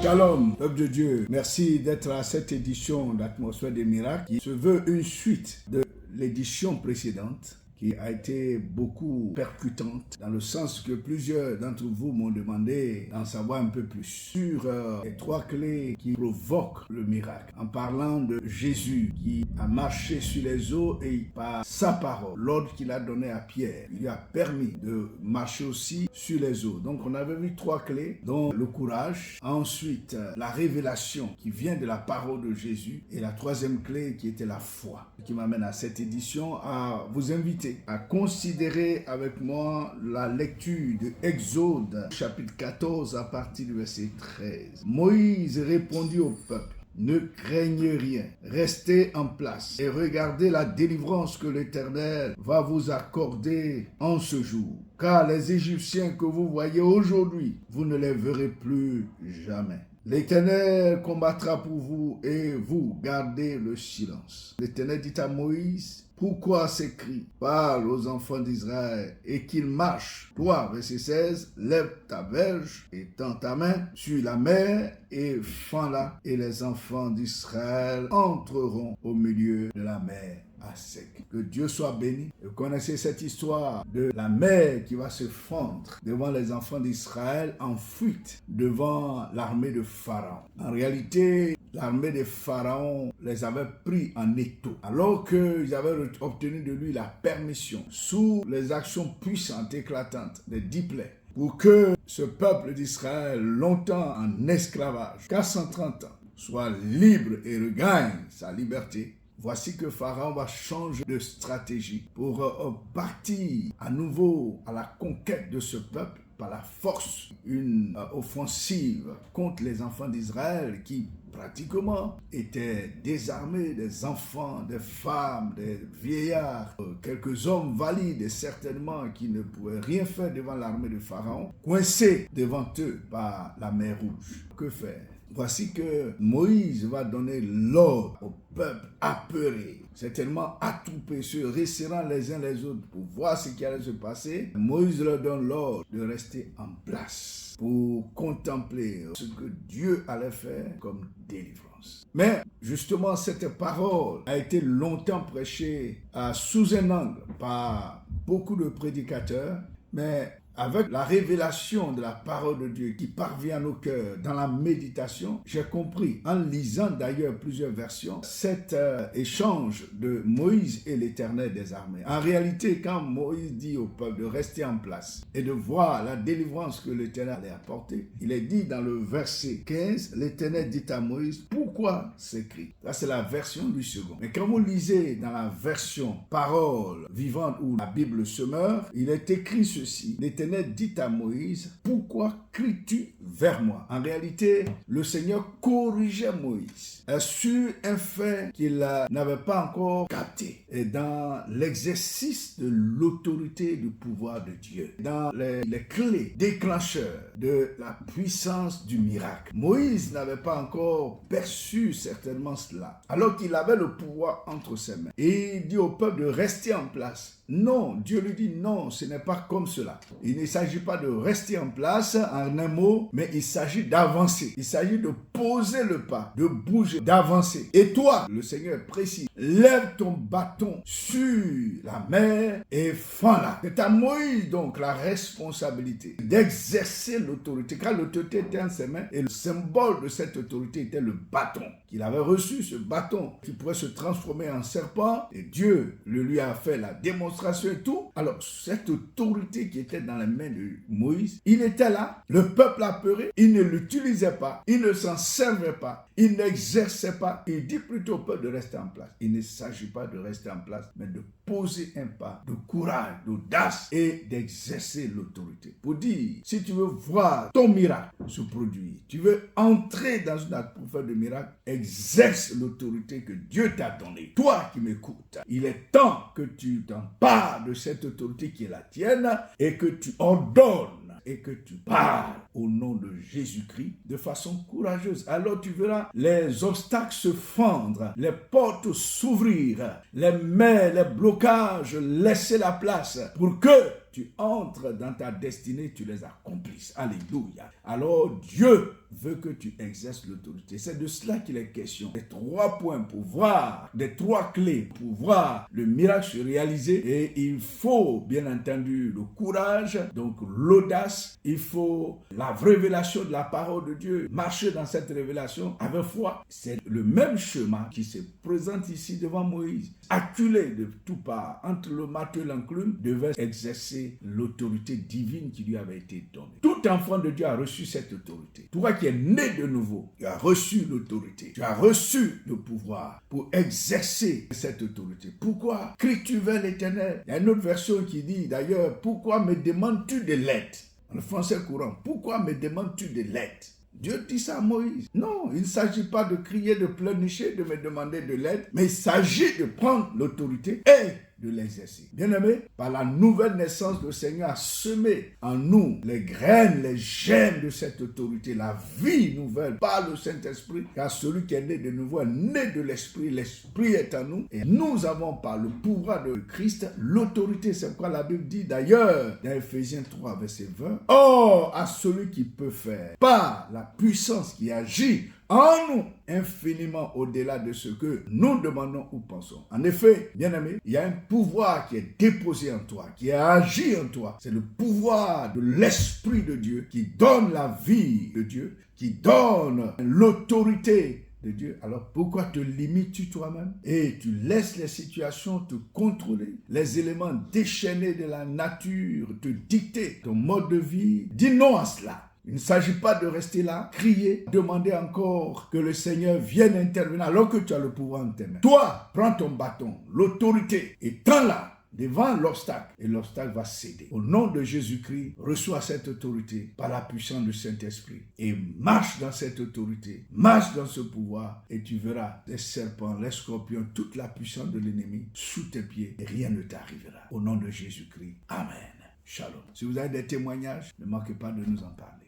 Shalom, peuple de Dieu. Merci d'être à cette édition d'Atmosphère des Miracles qui se veut une suite de l'édition précédente qui a été beaucoup percutante dans le sens que plusieurs d'entre vous m'ont demandé d'en savoir un peu plus sur les trois clés qui provoquent le miracle. En parlant de Jésus qui a marché sur les eaux et par sa parole, l'ordre qu'il a donné à Pierre, il lui a permis de marcher aussi sur les eaux. Donc on avait vu trois clés, dont le courage, ensuite la révélation qui vient de la parole de Jésus et la troisième clé qui était la foi. Ce qui m'amène à cette édition à vous inviter à considérer avec moi la lecture de Exode, chapitre 14, à partir du verset 13. Moïse répondit au peuple: ne craignez rien, restez en place et regardez la délivrance que l'Éternel va vous accorder en ce jour. Car les Égyptiens que vous voyez aujourd'hui, vous ne les verrez plus jamais. L'Éternel combattra pour vous et vous gardez le silence. L'Éternel dit à Moïse: pourquoi ces cris? Parle aux enfants d'Israël et qu'ils marchent. Toi, verset 16, lève ta verge et tends ta main sur la mer et fends-la, et les enfants d'Israël entreront au milieu de la mer à sec. Que Dieu soit béni. Vous connaissez cette histoire de la mer qui va se fendre devant les enfants d'Israël en fuite devant l'armée de Pharaon. En réalité, l'armée de Pharaon les avait pris en étau, alors qu'ils avaient obtenu de lui la permission, sous les actions puissantes, éclatantes des 10 plaies, pour que ce peuple d'Israël, longtemps en esclavage, 430 ans, soit libre et regagne sa liberté. Voici que Pharaon va changer de stratégie pour partir à nouveau à la conquête de ce peuple par la force, une offensive contre les enfants d'Israël qui pratiquement étaient désarmés, des enfants, des femmes, des vieillards, quelques hommes valides et certainement qui ne pouvaient rien faire devant l'armée de Pharaon, coincés devant eux par la mer Rouge. Que faire? Voici que Moïse va donner l'ordre au peuple apeuré, certainement attroupé, se resserrant les uns les autres pour voir ce qui allait se passer. Moïse leur donne l'ordre de rester en place pour contempler ce que Dieu allait faire comme délivrance. Mais justement, cette parole a été longtemps prêchée sous un angle par beaucoup de prédicateurs, mais avec la révélation de la parole de Dieu qui parvient à nos cœurs dans la méditation, j'ai compris, en lisant d'ailleurs plusieurs versions, cet échange de Moïse et l'Éternel des armées. En réalité, quand Moïse dit au peuple de rester en place et de voir la délivrance que l'Éternel allait apporter, il est dit dans le verset 15, l'Éternel dit à Moïse: pourquoi ces cris? Là, c'est la version du second. Mais quand vous lisez dans la version parole vivante ou la Bible semeur, il est écrit ceci: l'Éternel dit à Moïse: pourquoi cries-tu vers moi? En réalité, le Seigneur corrigeait Moïse sur un fait qu'il n'avait pas encore capté, et dans l'exercice de l'autorité et du pouvoir de Dieu, dans les clés déclencheurs de la puissance du miracle. Moïse n'avait pas encore perçu certainement cela, alors qu'il avait le pouvoir entre ses mains. Et il dit au peuple de rester en place. Non, Dieu lui dit non, ce n'est pas comme cela. Il ne s'agit pas de rester en place en un mot, mais il s'agit d'avancer. Il s'agit de poser le pas, de bouger, d'avancer. Et toi, le Seigneur précise, lève ton bâton sur la mer et fends-la. C'est à Moïse donc la responsabilité d'exercer l'autorité, car l'autorité était en ses mains et le symbole de cette autorité était le bâton qu'il avait reçu, ce bâton qui pourrait se transformer en serpent, et Dieu lui a fait la démonstration et tout. Alors, cette autorité qui était dans les mains de Moïse, il était là, le peuple apeuré, il ne l'utilisait pas, il ne s'en servait pas, il n'exerçait pas. Il dit plutôt au peuple de rester en place. Il ne s'agit pas de rester en place, mais de poser un pas de courage, d'audace et d'exercer l'autorité. Pour dire, si tu veux voir ton miracle se produire, tu veux entrer dans une atmosphère de miracle, exerce l'autorité que Dieu t'a donnée. Toi qui m'écoutes, il est temps que tu t'empares de cette autorité qui est la tienne et que tu ordonnes et que tu parles au nom de Jésus-Christ de façon courageuse. Alors tu verras les obstacles se fendre, les portes s'ouvrir, les mers, les blocages laisser la place pour que tu entres dans ta destinée, tu les accomplisses. Alléluia. Alors Dieu veut que tu exerces l'autorité. C'est de cela qu'il est question. Les 3 points pour voir, des 3 clés pour voir le miracle se réaliser. Et il faut bien entendu le courage, donc l'audace. Il faut la révélation de la parole de Dieu. Marcher dans cette révélation avec foi. C'est le même chemin qui se présente ici devant Moïse. Acculé de tout part, entre le marteau et l'enclume, devait exercer l'autorité divine qui lui avait été donnée. Tout enfant de Dieu a reçu cette autorité. Toi qui es né de nouveau, tu as reçu l'autorité. Tu as reçu le pouvoir pour exercer cette autorité. Pourquoi cries-tu vers l'Éternel? Il y a une autre version qui dit d'ailleurs, pourquoi me demandes-tu de l'aide? En français courant, pourquoi me demandes-tu de l'aide? Dieu dit ça à Moïse. Non, il ne s'agit pas de crier, de pleurnicher, de me demander de l'aide, mais il s'agit de prendre l'autorité et de l'exercer. Bien-aimé, par la nouvelle naissance, le Seigneur a semé en nous les graines, les germes de cette autorité, la vie nouvelle par le Saint-Esprit, car celui qui est né de nouveau est né de l'Esprit, l'Esprit est en nous, et nous avons par le pouvoir de Christ l'autorité. C'est pourquoi la Bible dit d'ailleurs, dans Ephésiens 3, verset 20, « Or, à celui qui peut faire, par la puissance qui agit en nous, infiniment au-delà de ce que nous demandons ou pensons. » En effet, bien-aimé, il y a un pouvoir qui est déposé en toi, qui a agi en toi. C'est le pouvoir de l'Esprit de Dieu qui donne la vie de Dieu, qui donne l'autorité de Dieu. Alors pourquoi te limites-tu toi-même et tu laisses les situations te contrôler, les éléments déchaînés de la nature te dicter ton mode de vie? Dis non à cela. Il ne s'agit pas de rester là, crier, demander encore que le Seigneur vienne intervenir alors que tu as le pouvoir en tes mains. Toi, prends ton bâton, l'autorité, et tends-la devant l'obstacle, et l'obstacle va céder. Au nom de Jésus-Christ, reçois cette autorité par la puissance du Saint-Esprit et marche dans cette autorité, marche dans ce pouvoir, et tu verras les serpents, les scorpions, toute la puissance de l'ennemi sous tes pieds, et rien ne t'arrivera. Au nom de Jésus-Christ. Amen. Shalom. Si vous avez des témoignages, ne manquez pas de nous en parler.